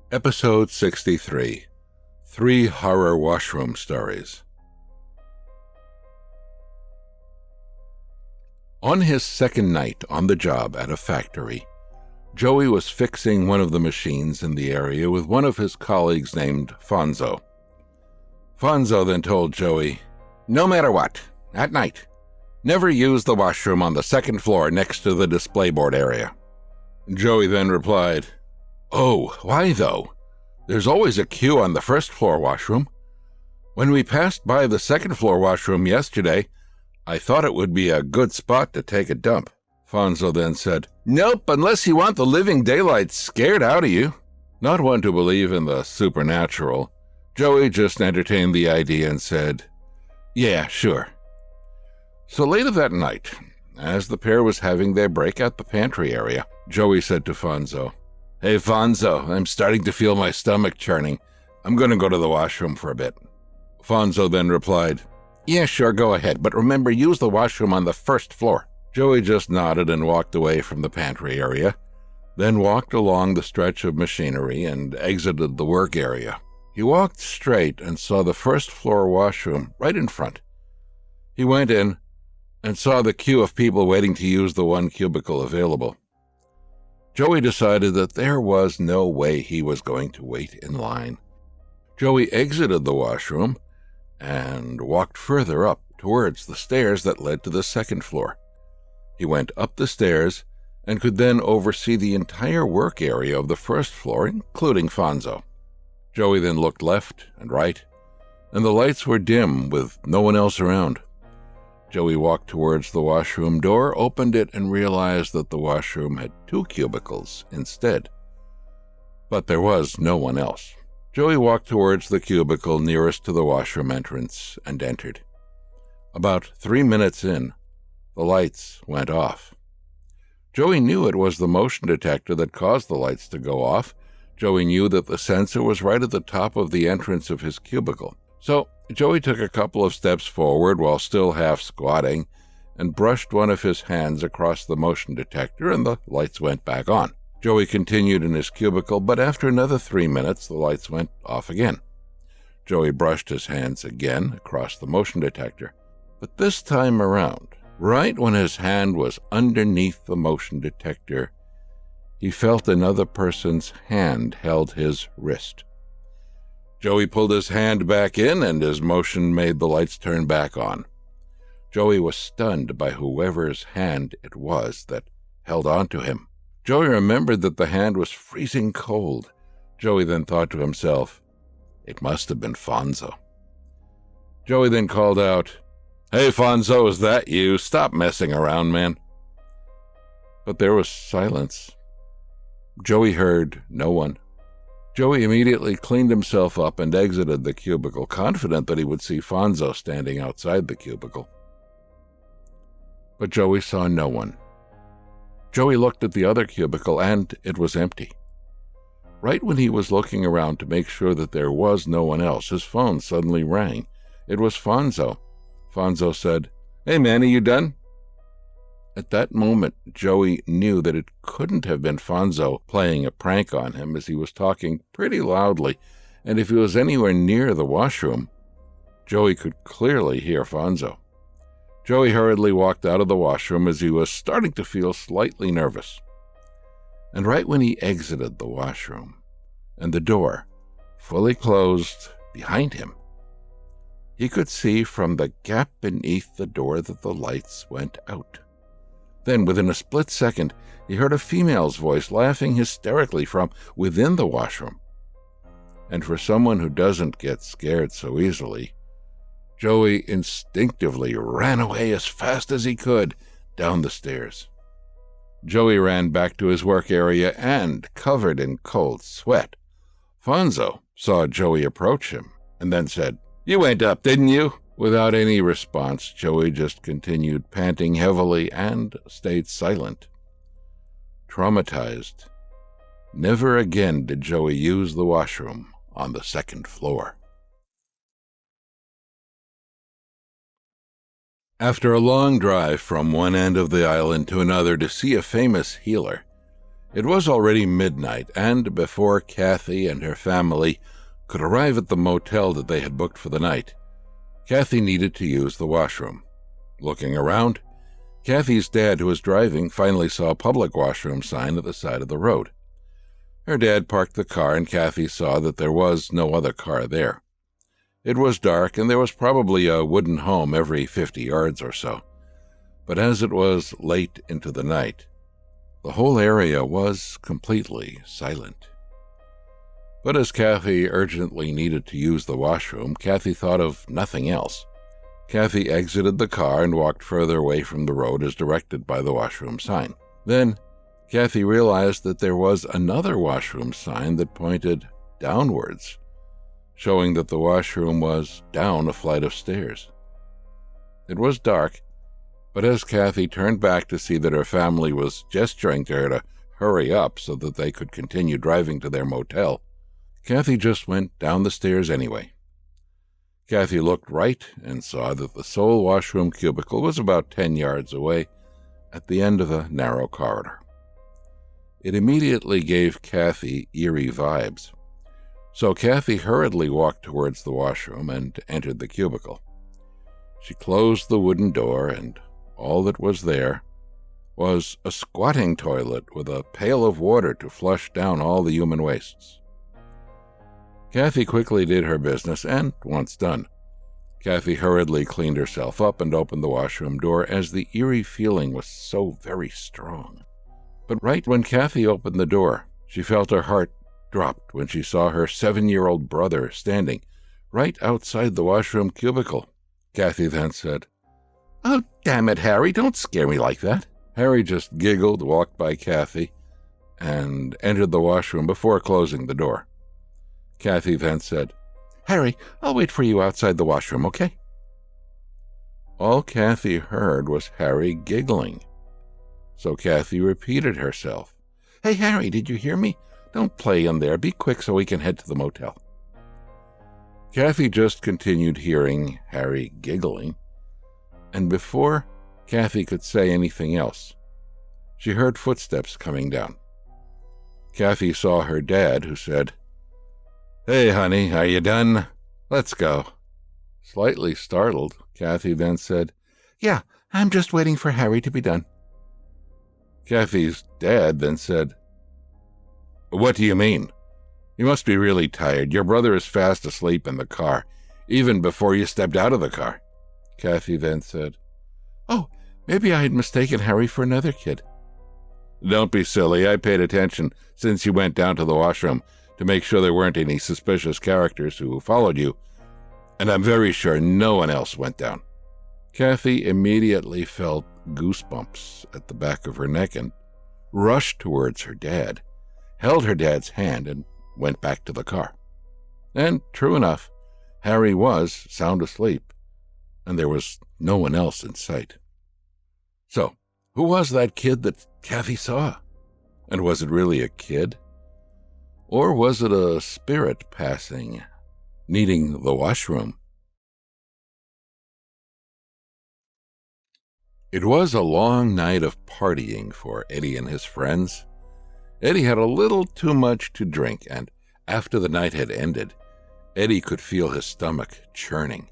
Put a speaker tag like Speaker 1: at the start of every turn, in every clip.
Speaker 1: Episode 63, 3 Horror Washroom Stories. On his second night on the job at a factory, Joey was fixing one of the machines in the area with one of his colleagues named Fonzo. Fonzo then told Joey, "No matter what, at night, never use the washroom on the second floor next to the display board area." Joey then replied, "Oh, why though? There's always a queue on the first floor washroom. When we passed by the second floor washroom yesterday, I thought it would be a good spot to take a dump." Fonzo then said, "Nope, unless you want the living daylights scared out of you." Not one to believe in the supernatural, Joey just entertained the idea and said, "Yeah, sure." So later that night, as the pair was having their break at the pantry area, Joey said to Fonzo, "Hey Fonzo, I'm starting to feel my stomach churning. I'm going to go to the washroom for a bit." Fonzo then replied, "Yeah, sure, go ahead, but remember, use the washroom on the first floor." Joey just nodded and walked away from the pantry area, then walked along the stretch of machinery and exited the work area. He walked straight and saw the first floor washroom right in front. He went in and saw the queue of people waiting to use the one cubicle available. Joey decided that there was no way he was going to wait in line. Joey exited the washroom and walked further up towards the stairs that led to the second floor. He went up the stairs and could then oversee the entire work area of the first floor, including Fonzo. Joey then looked left and right, and the lights were dim with no one else around. Joey walked towards the washroom door, opened it, and realized that the washroom had 2 cubicles instead. But there was no one else. Joey walked towards the cubicle nearest to the washroom entrance and entered. About 3 minutes in, the lights went off. Joey knew it was the motion detector that caused the lights to go off. Joey knew that the sensor was right at the top of the entrance of his cubicle. So Joey took a couple of steps forward while still half squatting and brushed one of his hands across the motion detector, and the lights went back on. Joey continued in his cubicle, but after another 3 minutes, the lights went off again. Joey brushed his hands again across the motion detector, but this time around, right when his hand was underneath the motion detector, he felt another person's hand held his wrist. Joey pulled his hand back in, and his motion made the lights turn back on. Joey was stunned by whoever's hand it was that held on to him. Joey remembered that the hand was freezing cold. Joey then thought to himself, it must have been Fonzo. Joey then called out, "Hey Fonzo, is that you? Stop messing around, man." But there was silence. Joey heard no one. Joey immediately cleaned himself up and exited the cubicle, confident that he would see Fonzo standing outside the cubicle. But Joey saw no one. Joey looked at the other cubicle, and it was empty. Right when he was looking around to make sure that there was no one else, his phone suddenly rang. It was Fonzo. Fonzo said, "Hey man, are you done?" At that moment, Joey knew that it couldn't have been Fonzo playing a prank on him, as he was talking pretty loudly, and if he was anywhere near the washroom, Joey could clearly hear Fonzo. Joey hurriedly walked out of the washroom as he was starting to feel slightly nervous. And right when he exited the washroom, and the door fully closed behind him, he could see from the gap beneath the door that the lights went out. Then, within a split second, he heard a female's voice laughing hysterically from within the washroom. And for someone who doesn't get scared so easily, Joey instinctively ran away as fast as he could down the stairs. Joey ran back to his work area and, covered in cold sweat, Fonzo saw Joey approach him and then said, "You went up, didn't you?" Without any response, Joey just continued panting heavily and stayed silent. Traumatized, never again did Joey use the washroom on the second floor. After a long drive from one end of the island to another to see a famous healer, It was already midnight, and before Kathy and her family could arrive at the motel that they had booked for the night, Kathy needed to use the washroom. Looking around, Kathy's dad, who was driving, finally saw a public washroom sign at the side of the road. Her dad parked the car, and Kathy saw that there was no other car there. It was dark, and there was probably a wooden home every 50 yards or so. But as it was late into the night, the whole area was completely silent. But as Kathy urgently needed to use the washroom, Kathy thought of nothing else. Kathy exited the car and walked further away from the road as directed by the washroom sign. Then, Kathy realized that there was another washroom sign that pointed downwards, showing that the washroom was down a flight of stairs. It was dark, but as Kathy turned back to see that her family was gesturing to her to hurry up so that they could continue driving to their motel, Kathy just went down the stairs anyway. Kathy looked right and saw that the sole washroom cubicle was about 10 yards away at the end of a narrow corridor. It immediately gave Kathy eerie vibes, so Kathy hurriedly walked towards the washroom and entered the cubicle. She closed the wooden door, and all that was there was a squatting toilet with a pail of water to flush down all the human wastes. Kathy quickly did her business, and once done, Kathy hurriedly cleaned herself up and opened the washroom door as the eerie feeling was so very strong. But right when Kathy opened the door, she felt her heart dropped when she saw her 7-year-old brother standing right outside the washroom cubicle. Kathy then said, "Oh, damn it, Harry, don't scare me like that." Harry just giggled, walked by Kathy, and entered the washroom before closing the door. Kathy then said, "Harry, I'll wait for you outside the washroom, okay?" All Kathy heard was Harry giggling. So Kathy repeated herself. "Hey, Harry, did you hear me? Don't play in there. Be quick so we can head to the motel." Kathy just continued hearing Harry giggling, and before Kathy could say anything else, she heard footsteps coming down. Kathy saw her dad, who said, "Hey, honey, are you done? Let's go." Slightly startled, Kathy then said, "Yeah, I'm just waiting for Harry to be done." Kathy's dad then said, "What do you mean? You must be really tired. Your brother is fast asleep in the car, even before you stepped out of the car." Kathy then said, "Oh, maybe I had mistaken Harry for another kid." "Don't be silly. I paid attention since you went down to the washroom to make sure there weren't any suspicious characters who followed you, and I'm very sure no one else went down." Kathy immediately felt goosebumps at the back of her neck and rushed towards her dad, held her dad's hand, and went back to the car. And true enough, Harry was sound asleep, and there was no one else in sight. So, who was that kid that Kathy saw? And was it really a kid? Or was it a spirit passing, needing the washroom? It was a long night of partying for Eddie and his friends. Eddie had a little too much to drink, and after the night had ended, Eddie could feel his stomach churning.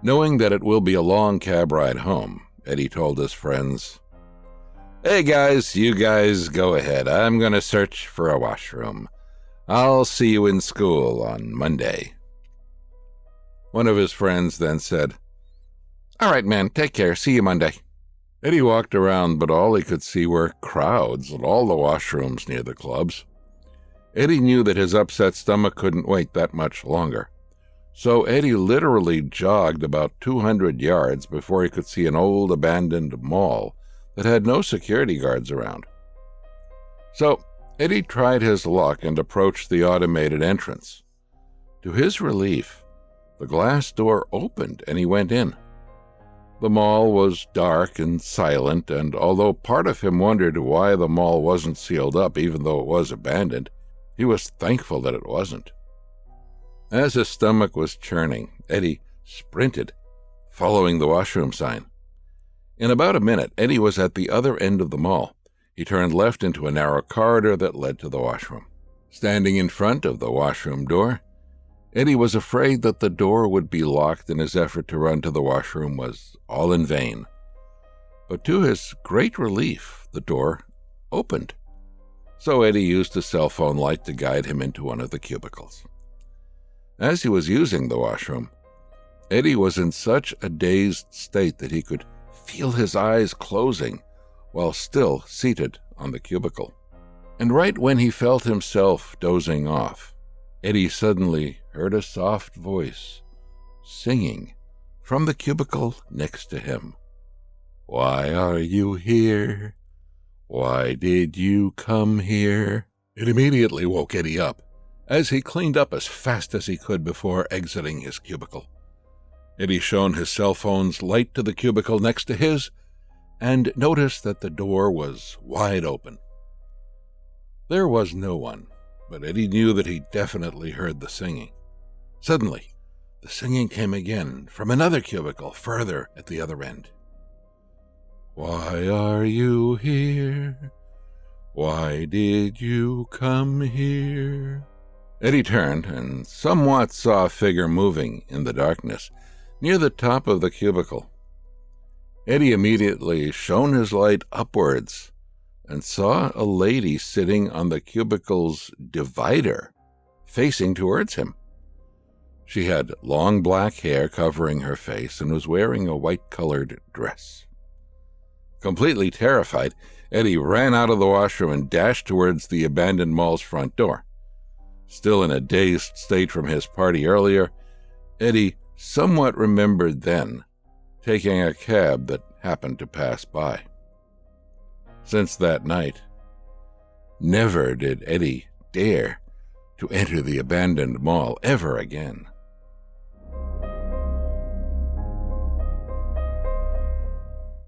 Speaker 1: Knowing that it will be a long cab ride home, Eddie told his friends, "Hey guys, you guys go ahead. I'm going to search for a washroom. I'll see you in school on Monday." One of his friends then said, "All right, man, take care. See you Monday." Eddie walked around, but all he could see were crowds at all the washrooms near the clubs. Eddie knew that his upset stomach couldn't wait that much longer. So Eddie literally jogged about 200 yards before he could see an old abandoned mall that had no security guards around. So Eddie tried his luck and approached the automated entrance. To his relief, the glass door opened and he went in. The mall was dark and silent, and although part of him wondered why the mall wasn't sealed up even though it was abandoned, he was thankful that it wasn't. As his stomach was churning, Eddie sprinted, following the washroom sign. In about a minute, Eddie was at the other end of the mall. He turned left into a narrow corridor that led to the washroom. Standing in front of the washroom door, Eddie was afraid that the door would be locked and his effort to run to the washroom was all in vain. But to his great relief, the door opened. So Eddie used his cell phone light to guide him into one of the cubicles. As he was using the washroom, Eddie was in such a dazed state that he could feel his eyes closing while still seated on the cubicle. And right when he felt himself dozing off, Eddie suddenly heard a soft voice singing from the cubicle next to him. "Why are you here? Why did you come here?" It immediately woke Eddie up, as he cleaned up as fast as he could before exiting his cubicle. Eddie shone his cell phone's light to the cubicle next to his and noticed that the door was wide open. There was no one, but Eddie knew that he definitely heard the singing. Suddenly, the singing came again from another cubicle further at the other end. "Why are you here? Why did you come here?" Eddie turned and somewhat saw a figure moving in the darkness near the top of the cubicle. Eddie immediately shone his light upwards and saw a lady sitting on the cubicle's divider, facing towards him. She had long black hair covering her face and was wearing a white-colored dress. Completely terrified, Eddie ran out of the washroom and dashed towards the abandoned mall's front door. Still in a dazed state from his party earlier, Eddie somewhat remembered then taking a cab that happened to pass by. Since that night, never did Eddie dare to enter the abandoned mall ever again.